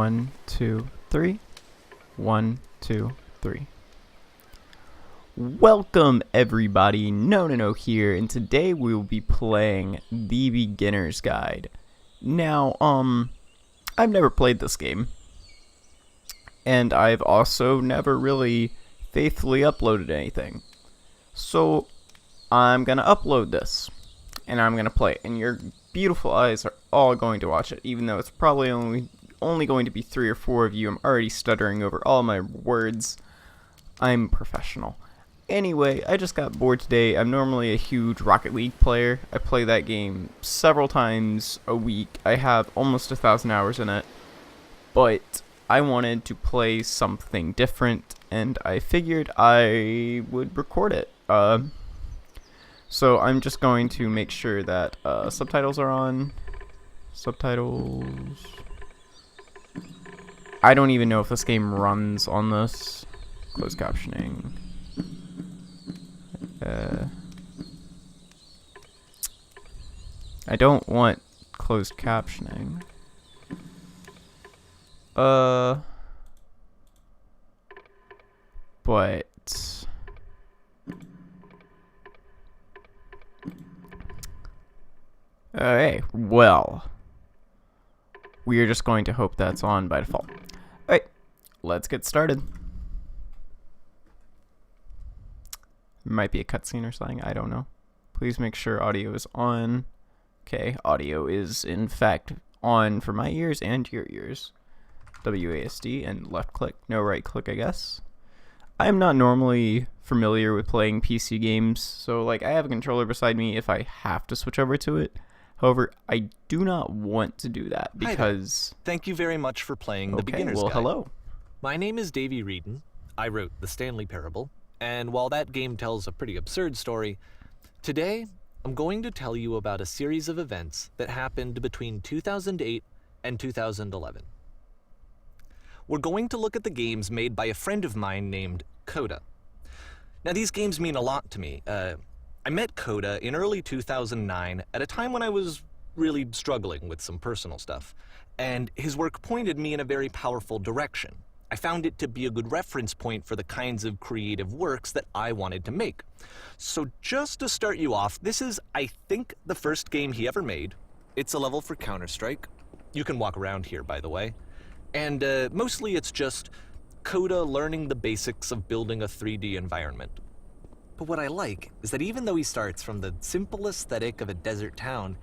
1, 2, 3. 1, 2, 3. Welcome everybody, No here, and today we will be playing The Beginner's Guide. Now, I've never played this game, and I've also never really faithfully uploaded anything. So, I'm gonna upload this, and I'm gonna play it, and your beautiful eyes are all going to watch it, even though it's probably only going to be 3 or 4 of you. I'm already stuttering over all my words. I'm professional. Anyway, I just got bored today. I'm normally a huge Rocket League player. I play that game several times a week. I have almost 1,000 hours in it. But I wanted to play something different, and I figured I would record it. So I'm just going to make sure that subtitles are on. Subtitles. I don't even know if this game runs on this. Closed captioning. I don't want closed captioning. But okay, well, we are just going to hope that's on by default. Alright, let's get started. Might be a cutscene or something, I don't know. Please make sure audio is on. Okay, audio is in fact on for my ears and your ears. WASD and left click, no right click, I guess. I am not normally familiar with playing PC games, so like I have a controller beside me if I have to switch over to it. However, I do not want to do that because... Thank you very much for playing The Beginner's Guide. Hello. My name is Davey Reedon. I wrote The Stanley Parable, and while that game tells a pretty absurd story, today I'm going to tell you about a series of events that happened between 2008 and 2011. We're going to look at the games made by a friend of mine named Coda. Now, these games mean a lot to me. I met Coda in early 2009 at a time when I was really struggling with some personal stuff, and his work pointed me in a very powerful direction. I found it to be a good reference point for the kinds of creative works that I wanted to make. So just to start you off, this is, I think, the first game he ever made. It's a level for Counter-Strike. You can walk around here, by the way. And mostly it's just Coda learning the basics of building a 3D environment. But what I like is that even though he starts from the simple aesthetic of a desert town,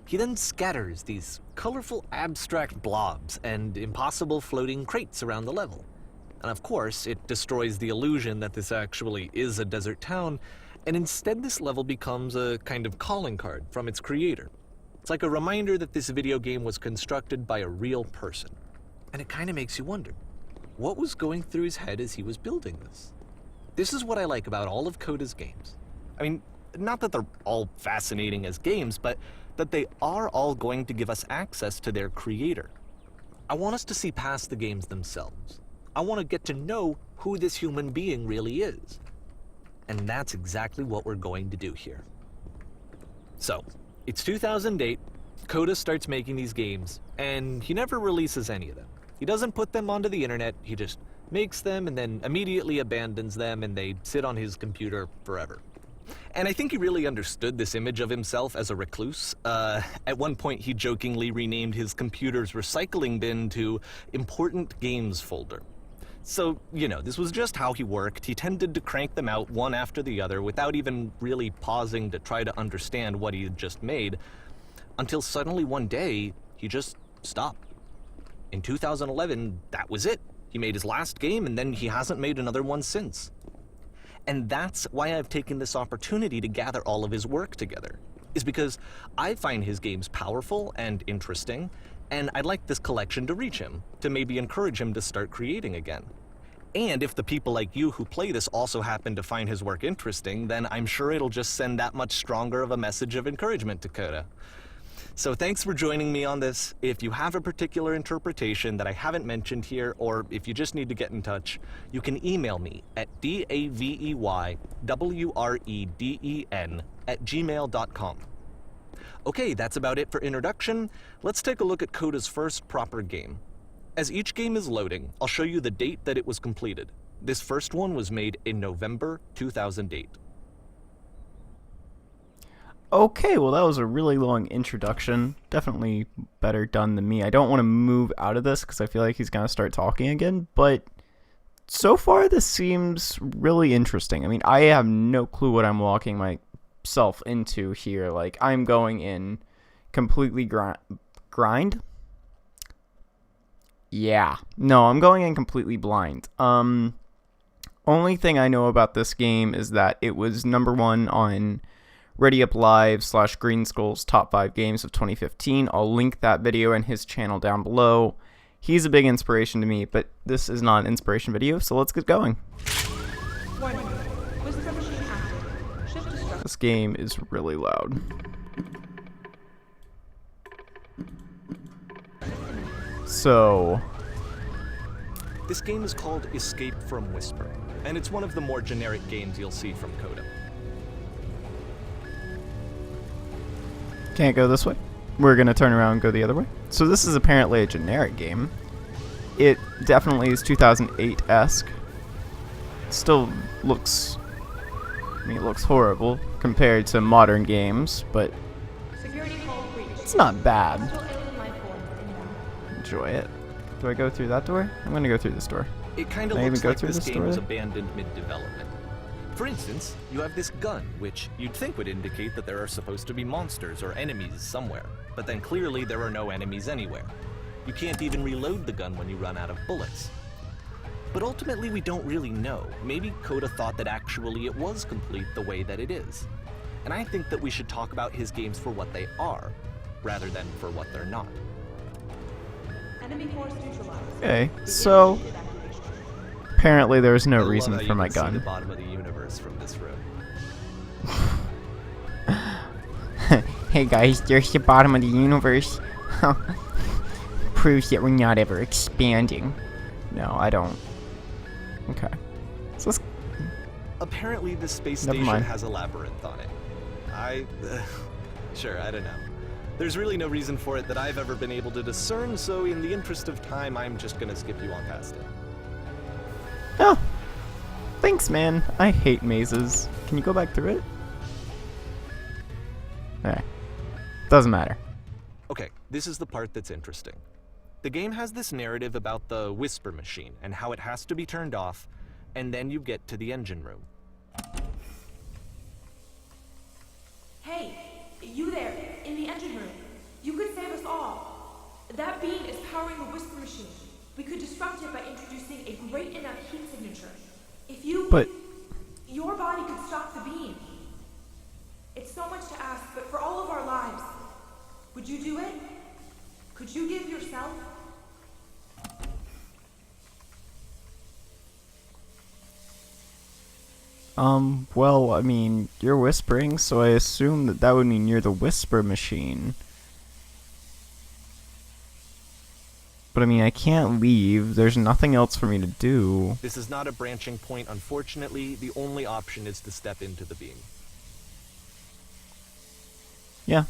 he then scatters these colorful abstract blobs and impossible floating crates around the level. And of course, it destroys the illusion that this actually is a desert town, and instead this level becomes a kind of calling card from its creator. It's like a reminder that this video game was constructed by a real person. And it kind of makes you wonder, what was going through his head as he was building this? This is what I like about all of Coda's games. I mean, not that they're all fascinating as games, but that they are all going to give us access to their creator. I want us to see past the games themselves. I want to get to know who this human being really is. And that's exactly what we're going to do here. So, it's 2008, Coda starts making these games, and he never releases any of them. He doesn't put them onto the internet, he just makes them and then immediately abandons them, and they sit on his computer forever. And I think he really understood this image of himself as a recluse. At one point, he jokingly renamed his computer's recycling bin to Important Games Folder. So, you know, this was just how he worked. He tended to crank them out one after the other without even really pausing to try to understand what he had just made, until suddenly one day, he just stopped. In 2011, that was it. He made his last game, and then he hasn't made another one since. And that's why I've taken this opportunity to gather all of his work together, is because I find his games powerful and interesting, and I'd like this collection to reach him, to maybe encourage him to start creating again. And if the people like you who play this also happen to find his work interesting, then I'm sure it'll just send that much stronger of a message of encouragement to Coda. So thanks for joining me on this. If you have a particular interpretation that I haven't mentioned here, or if you just need to get in touch, you can email me at daveyWreden@gmail.com. Okay, that's about it for introduction. Let's take a look at Coda's first proper game. As each game is loading, I'll show you the date that it was completed. This first one was made in November 2008. Okay, well that was a really long introduction. Definitely better done than me. I don't want to move out of this because I feel like he's going to start talking again, but so far this seems really interesting. I mean, I have no clue what I'm walking myself into here. Like, I'm going in completely grind? Yeah. No, I'm going in completely blind. Only thing I know about this game is that it was #1 on Ready Up Live / Green Skull's top 5 games of 2015. I'll link that video and his channel down below. He's a big inspiration to me, but this is not an inspiration video, so let's get going. Warning. Whisper machine active. Shift to structure. This game is really loud. So, This game is called Escape from Whisper, and it's one of the more generic games you'll see from Coda. can't go this way. We're going to turn around and go the other way. So this is apparently a generic game. It definitely is 2008-esque. Still looks... I mean, it looks horrible compared to modern games, but Security code breached. it's not bad. Potential alien life forms inbound. Enjoy it. Do I go through that door? I'm going to go through this door. It kind of Can I even looks go like through this this game door was then? abandoned mid-development. For instance, you have this gun, which you'd think would indicate that there are supposed to be monsters or enemies somewhere, but then clearly there are no enemies anywhere. You can't even reload the gun when you run out of bullets. But ultimately we don't really know. Maybe Coda thought that actually it was complete the way that it is. And I think that we should talk about his games for what they are, rather than for what they're not. Enemy force neutralized. Okay, Begin so immediate evacuation. apparently there's no I love reason how for you my can see the gun. bottom of the universe from this room. Hey guys, there's the bottom of the universe. Proves that we're not ever expanding. No, I don't. Okay. So let's... Apparently, the space Never station mind. has a labyrinth on it. Sure, I don't know. There's really no reason for it that I've ever been able to discern, so in the interest of time, I'm just gonna skip you on past it. Oh! Thanks, man. I hate mazes. Can you go back through it? Eh. Doesn't matter. Okay, this is the part that's interesting. The game has this narrative about the Whisper machine and how it has to be turned off, and then you get to the engine room. Hey, you there, in the engine room. You could save us all. That beam is powering the Whisper machine. We could disrupt it by introducing a great enough heat signature. If you... But... Your body could stop the beam. It's so much to ask, but for all of our lives, would you do it? Could you give yourself? Well, I mean, you're whispering, so I assume that that would mean you're the whisper machine. But I mean, I can't leave. There's nothing else for me to do. This is not a branching point, unfortunately. The only option is to step into the beam. Yeah.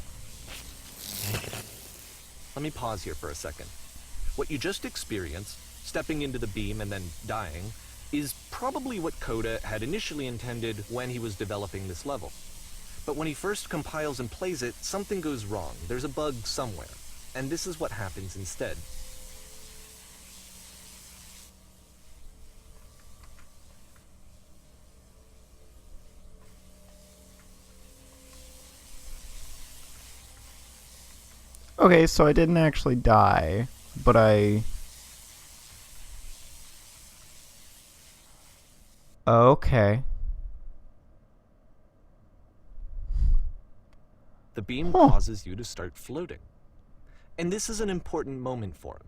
Let me pause here for a second. What you just experienced, stepping into the beam and then dying, is probably what Coda had initially intended when he was developing this level. But when he first compiles and plays it, something goes wrong. There's a bug somewhere. And this is what happens instead. Okay, so I didn't actually die, but I... Okay. The beam Huh. causes you to start floating. And this is an important moment for him.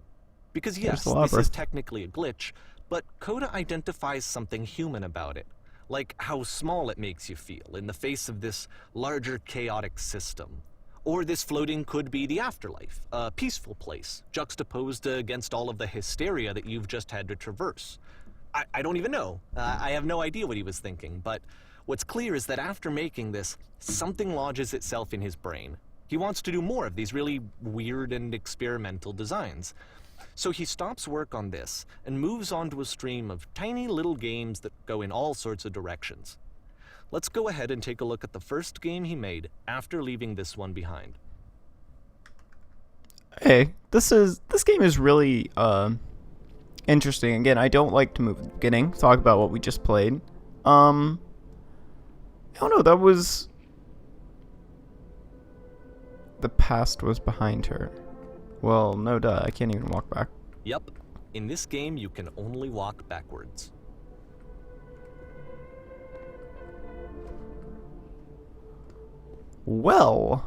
Because yes, the this labyrinth. is technically a glitch, but Coda identifies something human about it. Like how small it makes you feel in the face of this larger chaotic system. Or this floating could be the afterlife, a peaceful place, juxtaposed against all of the hysteria that you've just had to traverse. I don't even know. I have no idea what he was thinking, but what's clear is that after making this, something lodges itself in his brain. He wants to do more of these really weird and experimental designs. So he stops work on this and moves on to a stream of tiny little games that go in all sorts of directions. Let's go ahead and take a look at the first game he made after leaving this one behind. Hey, this game is really interesting. Again, I don't like to move at the beginning, talk about what we just played. I don't know, that was... The past was behind her. Well, no duh, I can't even walk back. Yep, in this game you can only walk backwards. Well...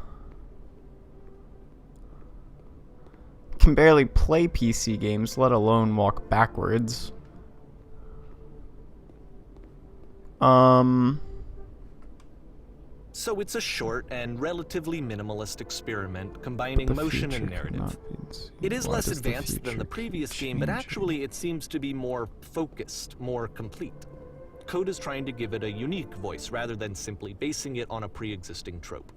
Can barely play PC games, let alone walk backwards. So it's a short and relatively minimalist experiment combining motion and narrative. It is less advanced than the previous game, but actually it seems to be more focused, more complete. Code is trying to give it a unique voice rather than simply basing it on a pre-existing trope.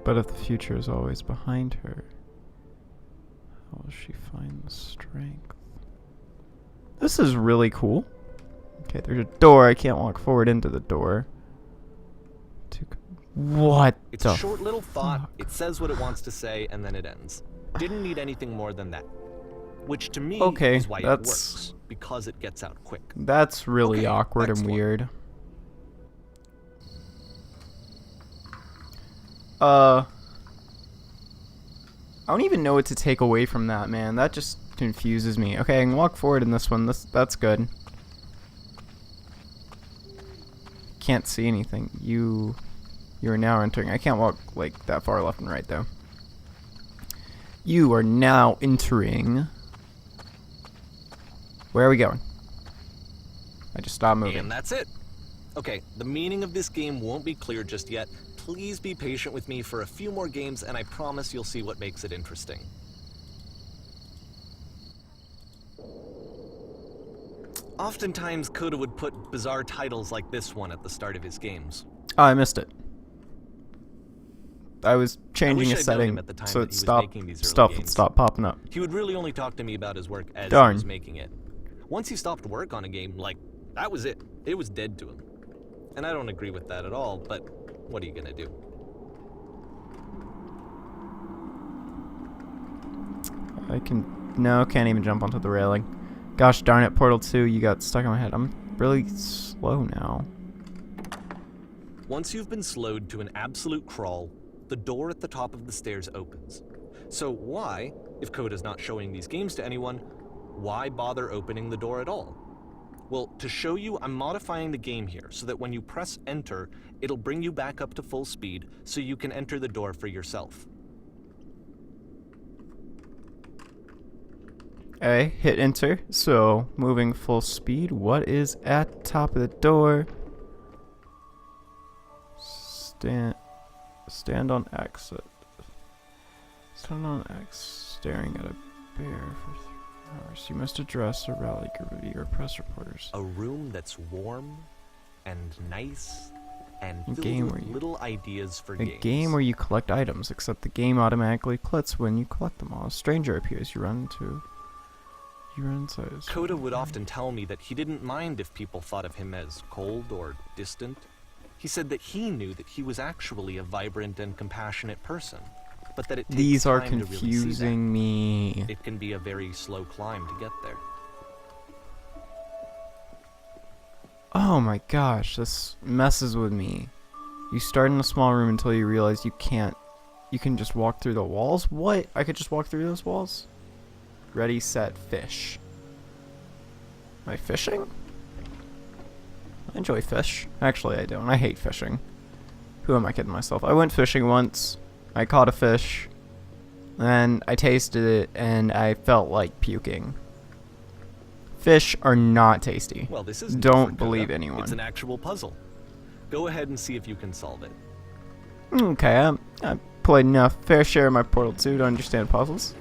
But if the future is always behind her, how will she find the strength? This is really cool. Okay, there's a door. I can't walk forward into the door. What It's the a short little thought, fuck? it says what it wants to say, and then it ends. Didn't need anything more than that. Which to me Okay, is why it that's- works, because it gets out quick. That's really Okay, awkward next and one. weird. I don't even know what to take away from that, man. That just confuses me. Okay, I can walk forward in this one. That's good. Can't see anything. You are now entering. I can't walk like that far left and right though. You are now entering. Where are we going? I just stopped moving. And that's it. Okay, the meaning of this game won't be clear just yet. Please be patient with me for a few more games, and I promise you'll see what makes it interesting. Oftentimes, Coda would put bizarre titles like this one at the start of his games. Oh, I missed it. I was changing wish a I'd known setting him at the time so that it he was stopped. making these early Stuff would games. stop popping up. He would really only talk to me about his work as Darn. he was making it. Once he stopped work on a game, like, that was it. It was dead to him. And I don't agree with that at all, but what are you gonna do? Can't even jump onto the railing. Gosh darn it, Portal 2, you got stuck in my head. I'm really slow now. Once you've been slowed to an absolute crawl, the door at the top of the stairs opens. So why, if Coda's not showing these games to anyone, why bother opening the door at all? Well, to show you, I'm modifying the game here so that when you press enter, it'll bring you back up to full speed so you can enter the door for yourself. Okay, hit enter. So, moving full speed. What is at top of the door? Stand on exit. Stand on X, staring at a bear for 3 hours. You must address a rally group of eager press reporters. A room that's warm and nice and A filled game with where you- little ideas for A games. game where you collect items, except the game automatically quits when you collect them all. A stranger appears. You run inside. Coda would often tell me that he didn't mind if people thought of him as cold or distant. He said that he knew that he was actually a vibrant and compassionate person, but that it takes These are time to really see confusing me. that. It can be a very slow climb to get there. Oh my gosh, this messes with me. You start in a small room until you realize you can't. You can just walk through the walls? What? I could just walk through those walls? Ready, set, fish. Am I fishing? I enjoy fish. Actually, I don't. I hate fishing. Who am I kidding myself? I went fishing once. I caught a fish. And I tasted it, and I felt like puking. Fish are not tasty. Well, this is Don't believe anyone. It's an actual puzzle. Go ahead and see if you can solve it. Okay, I played enough fair share of my Portal 2 to understand puzzles.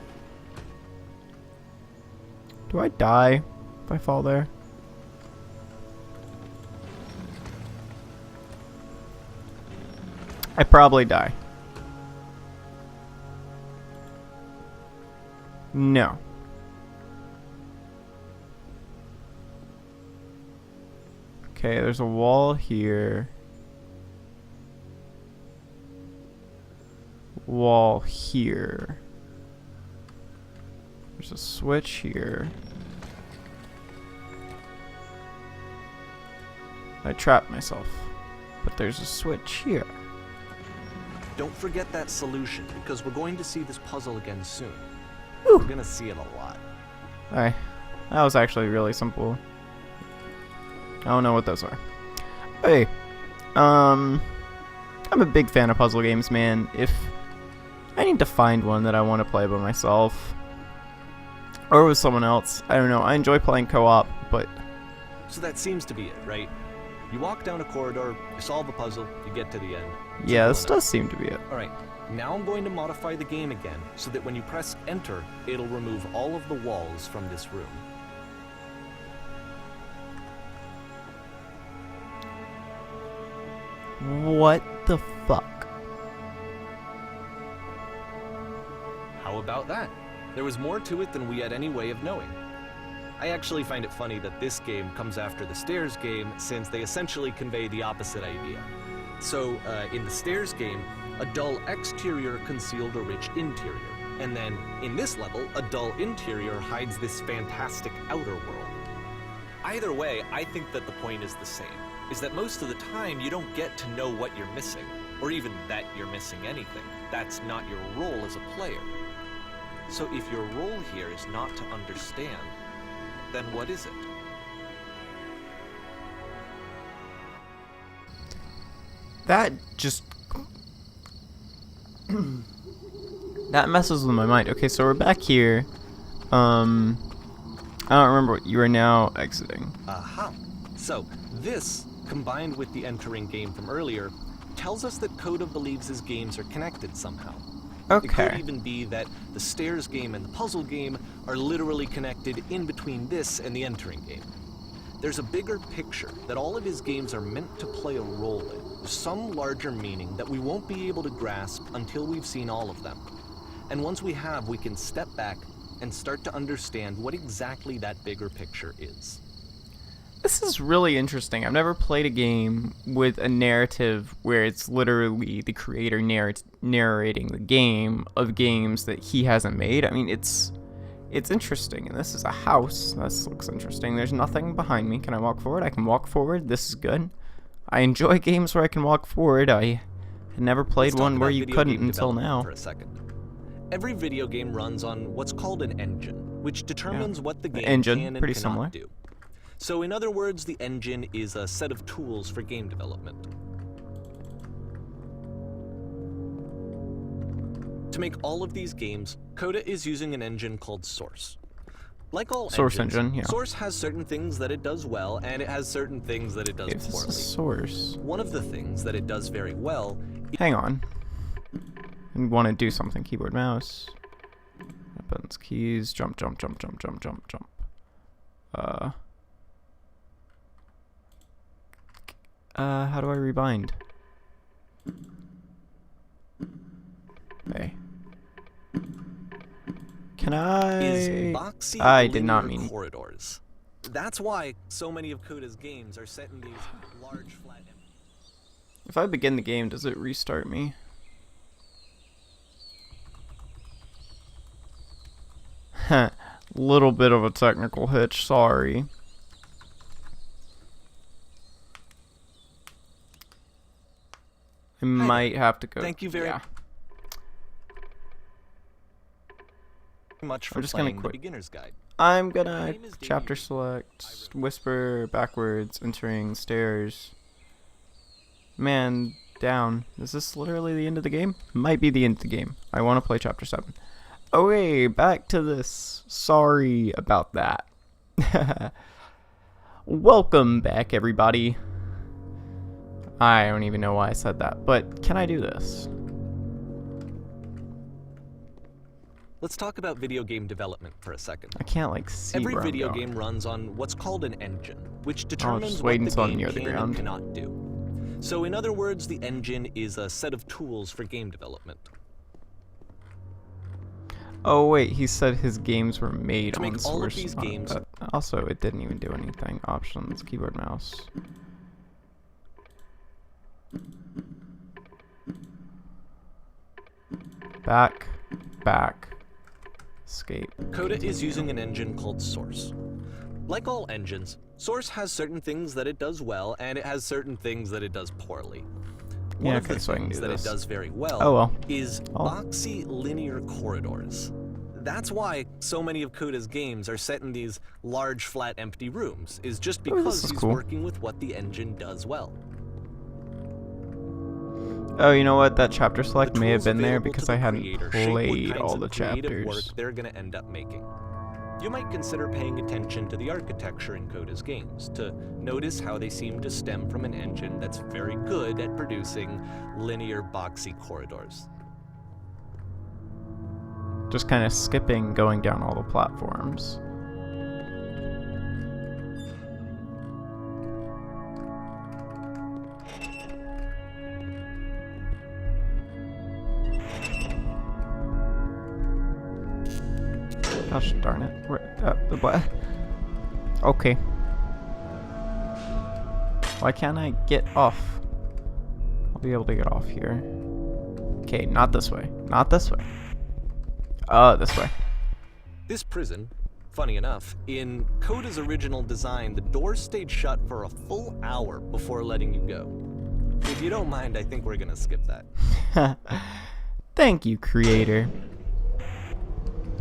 Do I die if I fall there? I probably die. No. Okay, there's a wall here. Wall here. There's a switch here. I trapped myself. But there's a switch here. Don't forget that solution, because we're going to see this puzzle again soon. Whew. We're gonna see it a lot. Alright. That was actually really simple. I don't know what those are. Hey. I'm a big fan of puzzle games, man. If I need to find one that I want to play by myself or with someone else, I don't know. I enjoy playing co-op, but So that seems to be it, right? You walk down a corridor, you solve a puzzle, you get to the end. yeah, Simple this enough. does seem to be it. Alright, now I'm going to modify the game again, so that when you press enter, it'll remove all of the walls from this room. What the fuck? How about that? There was more to it than we had any way of knowing. I actually find it funny that this game comes after the Stairs game, since they essentially convey the opposite idea. So, in the Stairs game, a dull exterior concealed a rich interior. And then, in this level, a dull interior hides this fantastic outer world. Either way, I think that the point is the same, is that most of the time you don't get to know what you're missing, or even that you're missing anything. That's not your role as a player. So if your role here is not to understand, then what is it? That just... that messes with my mind. Okay, so we're back here. I don't remember what you are now exiting. Aha! So, this, combined with the entering game from earlier, tells us that Coda believes his games are connected somehow. It could Okay. even be that the Stairs game and the puzzle game are literally connected in between this and the entering game. There's a bigger picture that all of his games are meant to play a role in, some larger meaning that we won't be able to grasp until we've seen all of them. And once we have, we can step back and start to understand what exactly that bigger picture is. This is really interesting. I've never played a game with a narrative where it's literally the creator narrating the game of games that he hasn't made. I mean, it's interesting. And this is a house. This looks interesting. There's nothing behind me. Can I walk forward? I can walk forward. This is good. I enjoy games where I can walk forward. I had never played Let's talk one where about you video couldn't game until development now. For a second. Every video game runs on what's called an engine, which determines what the game engine, can and pretty cannot similar. do. So in other words, the engine is a set of tools for game development. To make all of these games, Coda is using an engine called Source. Like all Source engines, engine, yeah. Source has certain things that it does well, and it has certain things that it does If this poorly. is source. One of the things that it does very well Hang on. I want to do something. Keyboard, mouse. Buttons, keys. Jump, jump, jump, jump, jump, jump, jump. How do I rebind? Hey. Can is I... boxy I did not linear mean... corridors. That's why so many of Coda's games are set in these large flat. If I begin the game, does it restart me? Heh. Little bit of a technical hitch, sorry. I might have to go. Thank you very yeah. much for I'm just gonna playing the quit. beginner's guide. I'm My gonna name is chapter Davey. select, whisper backwards, entering stairs. Man, down. Is this literally the end of the game? Might be the end of the game. I want to play chapter 7. Okay, back to this. Sorry about that. Welcome back, everybody. I don't even know why I said that, but can I do this? Let's talk about video game development for a second. I can't, like, see Every where I'm video going. game runs on what's called an engine, which determines just what wait the until I'm game near the can and ground. cannot do. So in other words, the engine is a set of tools for game development. Oh wait, he said his games were made To on make all of Source. these games- Also, it didn't even do anything. Options, keyboard, mouse. Back, escape. Coda is using an engine called Source. Like all engines, Source has certain things that it does well, and it has certain things that it does poorly. One Yeah, of okay, the so I can things do that this. it does very well, Oh, well. is Oh. boxy linear corridors. That's why so many of Coda's games are set in these large, flat, empty rooms, is just Oh, this because is he's cool. working with what the engine does well. Oh, you know what? That chapter The select may have tools been there available to because the I hadn't creator shape what played kinds all of the creative work chapters. they're going to end up making. You might consider paying attention to the architecture in Coda's games to notice how they seem to stem from an engine that's very good at producing linear, boxy corridors. Just kind of skipping going down all the platforms. Gosh darn it. What? Okay. Why can't I get off? I'll be able to get off here. Okay, not this way. Not this way. This way. This prison, funny enough, in Coda's original design, the doors stayed shut for a full hour before letting you go. If you don't mind, I think we're gonna skip that. Thank you, creator.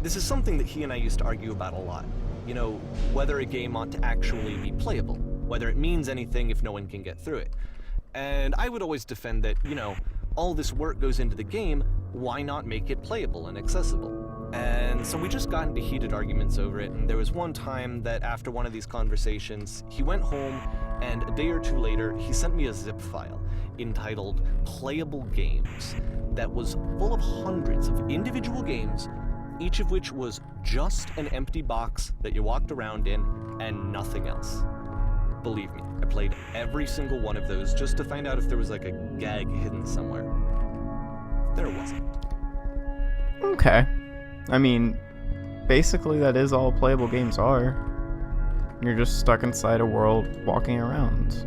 This is something that he and I used to argue about a lot. You know, whether a game ought to actually be playable, whether it means anything if no one can get through it. And I would always defend that, you know, all this work goes into the game, why not make it playable and accessible? And so we just got into heated arguments over it, and there was one time that after one of these conversations, he went home, and a day or two later, he sent me a zip file entitled Playable Games that was full of hundreds of individual games, each of which was just an empty box that you walked around in and nothing else. Believe me, I played every single one of those just to find out if there was like a gag hidden somewhere. There wasn't. Okay. I mean, basically that is all playable games are. You're just stuck inside a world walking around.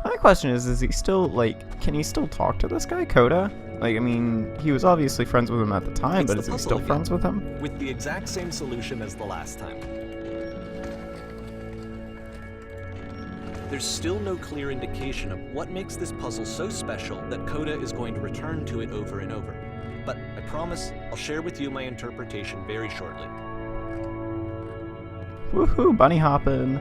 My question is he still, like, can he still talk to this guy, Coda? Like, I mean, he was obviously friends with him at the time, It's but the is he puzzle still again. friends with him? With the exact same solution as the last time. There's still no clear indication of what makes this puzzle so special that Coda is going to return to it over and over. But I promise I'll share with you my interpretation very shortly. Woohoo, bunny hoppin'.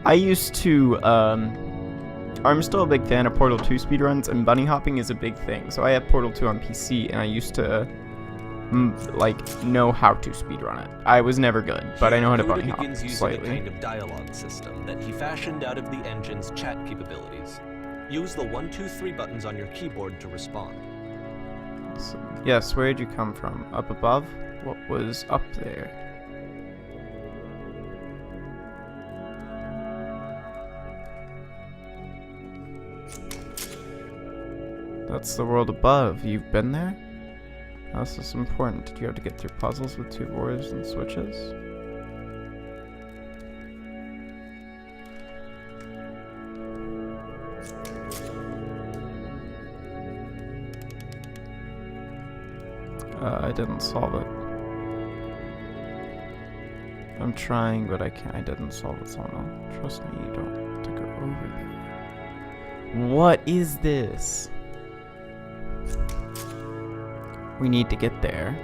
I used to, I'm still a big fan of Portal 2 speedruns, and bunny hopping is a big thing. So I have Portal 2 on PC, and I used to, know how to speedrun it. I was never good, but I know how to Coda bunny hop begins using slightly. a kind of dialogue system that he fashioned out of the engine's chat capabilities. Use the 1, 2, 3 buttons on your keyboard to respond. So, yes, where did you come from? Up above? What was up there? That's the world above. You've been there? Oh, this is important. Did you have to get through puzzles with 2 boards and switches? I didn't solve it. I'm trying, but I can't. I didn't solve it, so no. Trust me, you don't have to go over there. What is this? We need to get there.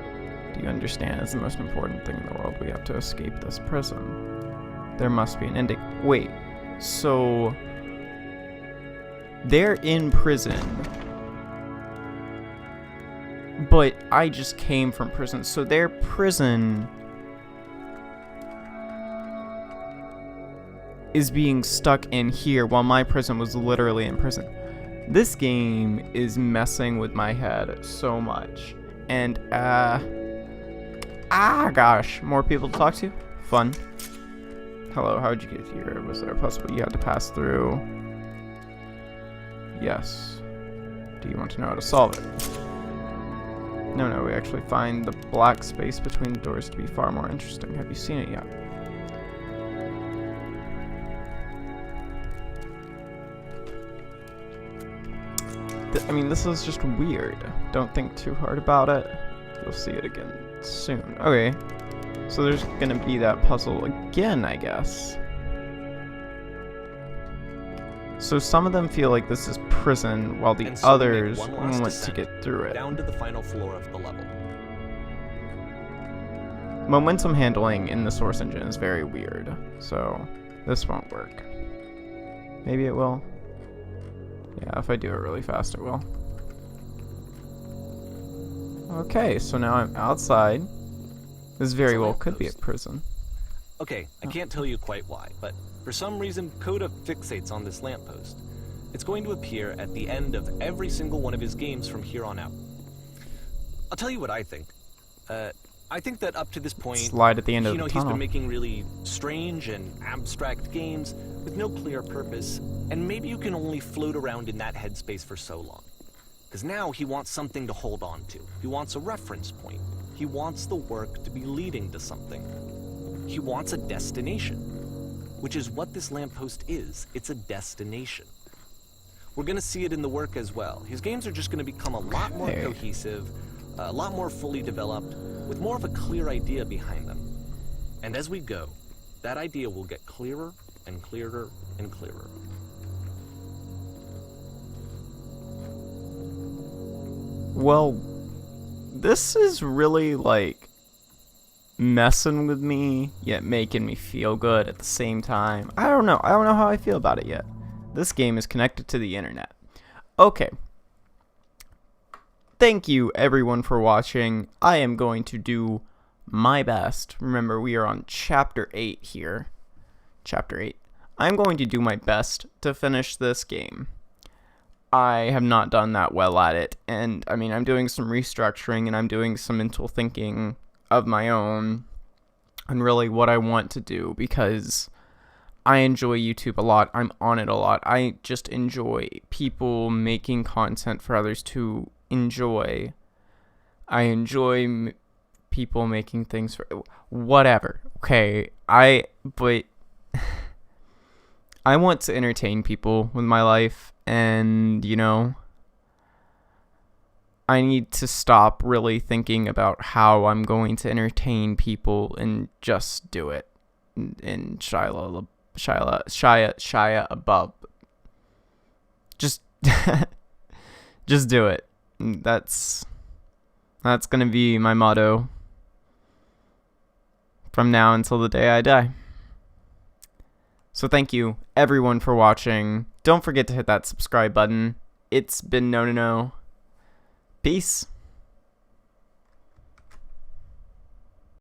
Do you understand? It's the most important thing in the world. We have to escape this prison. There must be an ending. Wait, so they're in prison, but I just came from prison. So their prison is being stuck in here while my prison was literally in prison. This game is messing with my head so much. And, gosh, more people to talk to? Fun. Hello, how'd you get here? Was there a puzzle you had to pass through? Yes. Do you want to know how to solve it? No, we actually find the black space between the doors to be far more interesting. Have you seen it yet? I mean, this is just weird. Don't think too hard about it. You'll see it again soon. Okay. So there's gonna be that puzzle again, I guess. So some of them feel like this is prison, while the And so we make others one last want to descent get through it. down to the final floor of the level. Momentum handling in the Source engine is very weird, so this won't work. Maybe it will. Yeah, if I do it really fast, it will. Okay, so now I'm outside. This very It's a well could be a lamppost. prison. Okay, I can't tell you quite why, but for some reason Coda fixates on this lamppost. It's going to appear at the end of every single one of his games from here on out. I'll tell you what I think. I think that up to this point, Slide at the end of the he's tunnel. been making really strange and abstract games with no clear purpose, and maybe you can only float around in that headspace for so long. Because now he wants something to hold on to. He wants a reference point. He wants the work to be leading to something. He wants a destination, which is what this lamppost is. It's a destination. We're going to see it in the work as well. His games are just going to become a lot more Okay. cohesive, a lot more fully developed, with more of a clear idea behind them. And as we go, that idea will get clearer and clearer and clearer. Well, this is really like messing with me, yet making me feel good at the same time. I don't know how I feel about it yet. This game is connected to the internet. Okay. Thank you everyone for watching. I am going to do my best. Remember, we are on chapter 8 here. Chapter 8. I'm going to do my best to finish this game. I have not done that well at it, and I mean, I'm doing some restructuring and I'm doing some mental thinking of my own on really what I want to do, because I enjoy YouTube a lot. I'm on it a lot. I just enjoy people making content for others to enjoy. I enjoy people making things for whatever. Okay, but I want to entertain people with my life, and you know, I need to stop really thinking about how I'm going to entertain people and just do it. And Shia above. Just just do it. That's gonna be my motto from now until the day I die. So thank you everyone for watching. Don't forget to hit that subscribe button. It's been No. Peace.